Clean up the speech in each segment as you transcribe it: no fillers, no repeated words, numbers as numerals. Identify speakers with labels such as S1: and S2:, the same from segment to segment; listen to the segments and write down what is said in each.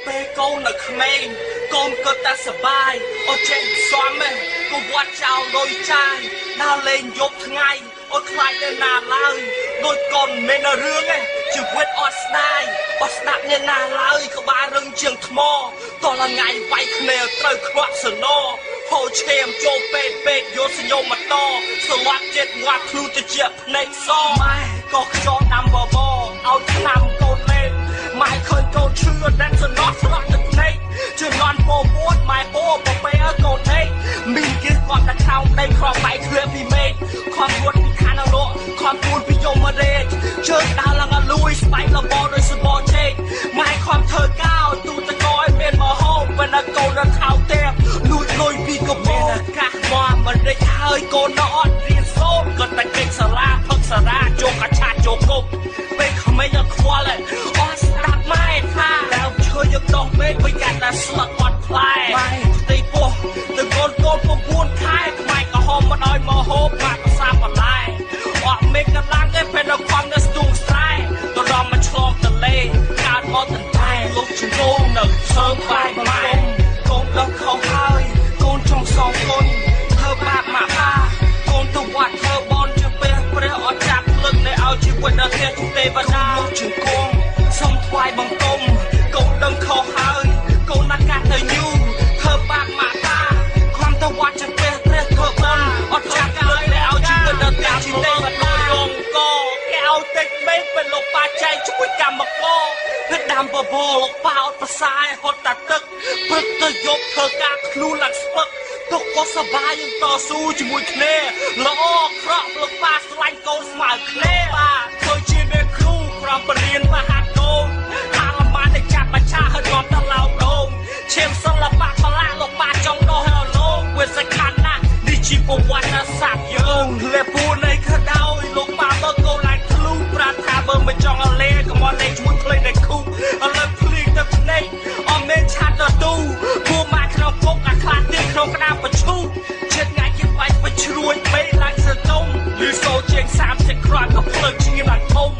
S1: ពេលកូននៅក្មេងកូនក៏តែសបាយអូចេះសំឯងក៏វត្តចោលលុយចាយដើរលេងយប់ថ្ងៃអូខ្លាចនៅណាឡើយដូចកូនមិននៅរឿងឯងជីវិតអត់ស្ដាយអត់ស្ដាប់អ្នកណាឡើយក្បាលរឹងជាងថ្មតលថ្ងៃវាយគ្នាត្រូវខ្វាក់សណហូរឈាមចូលពេកយកសញ្ញោម៉ូតូស្លាប់ចិត្តងាត់ខ្លួនទៅជាភ្នែកសម៉ែក៏ខ្យល់ដាំបបោឲ្យឆ្នាំកូនលេងម៉ែឃើញកូនឈឺដាច់សំណោះស្រក់ទឹកភ្នែកជំនន់ពោពួតម៉ែពោបបេកូនឯងមានគេគាត់តែខោដេកក្របែកធ្លាក់ពីមេឃខំពួតពីខាងរកខំពួនពីយមរាជជើងដើរឡើងអលួយស្បែកលបដោយសបជេកម៉ែខំធ្វើកោទូតកយមានមហោបប៉ុន្តែកូននៅខោទេលួចលុយពីកបោកាសមកមិនដេកហើយកូននៅអត់រៀនសូត្រក៏តែគេសាលាផឹកសារាជោគកាឆាជោគប់ពេលក្មេងអត់ខ្វល់អត់ស្ដាប់ម៉ែថាដើមឈើយកដងពេកវិញកាត់តែស្លឹកអត់ផ្លែម៉ែផ្ទៃពោះទៅកូន9ខែខ្មៅក៏ហមមិនឲ្យមកហូបបាក់សាបន្លែអត់មេកឡើងទេពេលដល់ខំនៅស្ទូងស្រែក៏រំមកឆ្លងទលេកើតមកតន្តែលោកជង្គង់នៅសើបាយម៉ែកូនដល់ខុសហើយកូនចង់សងគុណធ្វើបាបម៉ាក់បាកូនទៅវត្តធ្វើបន់ជាព្រះអត់ចាប់លឹកនៅឲ្យជីវិតដល់ទេទេវតាលោកជង្គង់សូមថ្វាយបង្គំកូនដឹងខុសហើយកូនណាត់កាត់ទៅយូរធ្វើបាបម៉ាក់បាខំទៅវត្តជាព្រះធ្វើបន់អត់ចាប់លឹកនៅឲ្យជីវិតដល់ទេទេវតារងកគេឲ្យតិចមេឃពេលលោកបាចែកជួយកម្មករគឺដាំបបោលោកប៉ោតប្រសាយហត់តាទឹកព្រឹកទៅយកធ្វើការខ្លួនឡើងស្ពឹកទុកក៏សបាយយើងតស៊ូជាមួយគ្នាល្អក្រក់លោកប៉ាស្លាញ់កូនស្មើគ្នាបាទធ្វើជាមេគ្រូក្រំបរៀនមហាកូនហាលម៉ានតែចាប់បាឆាហើយគាត់ទៅឡោដងឈាមសិល្បៈបលាលោកប៉ាចង់ដោះឲ្យលោកវាសខណ្ឌណានេះជាប្រវត្តិសាស្ត្រយើងលេពូនៃក្តៅលោកប៉ាបើកូនឡើងធ្លុះប្រាថ្នាបើមិនចង់អលេកុំអត់លេជួយភ្លេចតែគូឥឡូវភ្លេចទៅភ្នែកអត់មានឆាត់ទៅទូគួរម៉ាក់ក្នុងគុកអាខ្លាទៀតក្នុងក្តារបញ្ឈូចិត្តងាយជាបាច់បញ្ជ្រួយពេកឡើងសតុំលឺសូជាង30គ្រាប់ក៏ភ្លើងឈាមឡើងធំ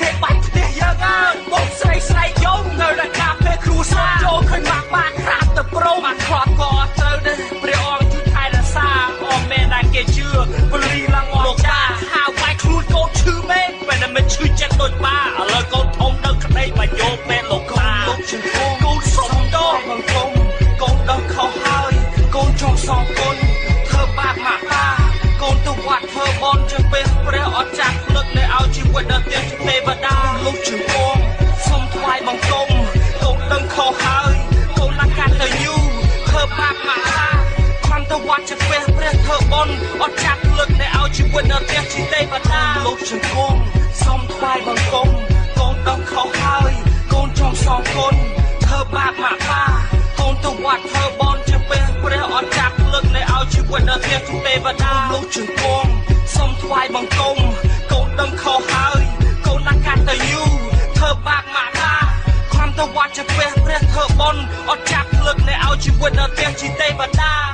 S1: គេបាច់ផ្ទះយើងអើយបងស្រីយំនៅដល់កាពេលគ្រូសាចូលឃើញម៉ាក់បាក្រាបទៅព្រមអាខ្លាត់ក៏អត់ត្រូវដែរព្រះអង្គជួយថែរក្សាអមមែនតែគេជឿពលីឡើងលោកចាហៅវាយខ្លួនកូនឈឺមែនពេលតែមិនឈឺចិត្តដូចបាឥឡូវកូនធំនៅក្តីមកយកពេលលោកខ្លាលោកជង្គង់កូនសុំដោបង្គំកូនដឹងខុសហើយកូនចង់សងគុណធ្វើបាបម៉ាក់បាកូនទៅវត្តធ្វើបន់ជាព្រះអត់ចាស់ភ្លឹកនៅឲ្យជីវិតដល់ទេវតាលោកជង្គង់សូមថ្វាយបង្គំកូនដឹងខុសហើយកូនណាស់កាត់ទៅយូរធ្វើបាបម៉ាក់បាខំទៅវត្តជាព្រះធ្វើបន់អត់ចាស់ភ្លឹកនៅឲ្យជីវិតដល់ទេវតាលោកជង្គង់សូមថ្វាយបង្គំកូនដឹងខុសហើយកូនចង់សងគុណធ្វើបាបម៉ាក់បាកូនទៅវត្តធ្វើបន់ជាព្រះអត់ចាស់ភ្លឹកនៅឲ្យជីវិតដល់ទេវតាលោកជង្គង់សូមថ្វាយបង្គំកូនដឹងខុសហើយកូនណាស់កាត់ទៅយូរធ្វើបាបម៉ាក់បាខំទៅវត្តជាព្រះធ្វើបន់អត់ចាស់ភ្លឹកនៅឲ្យជីវិតដល់ទេវតា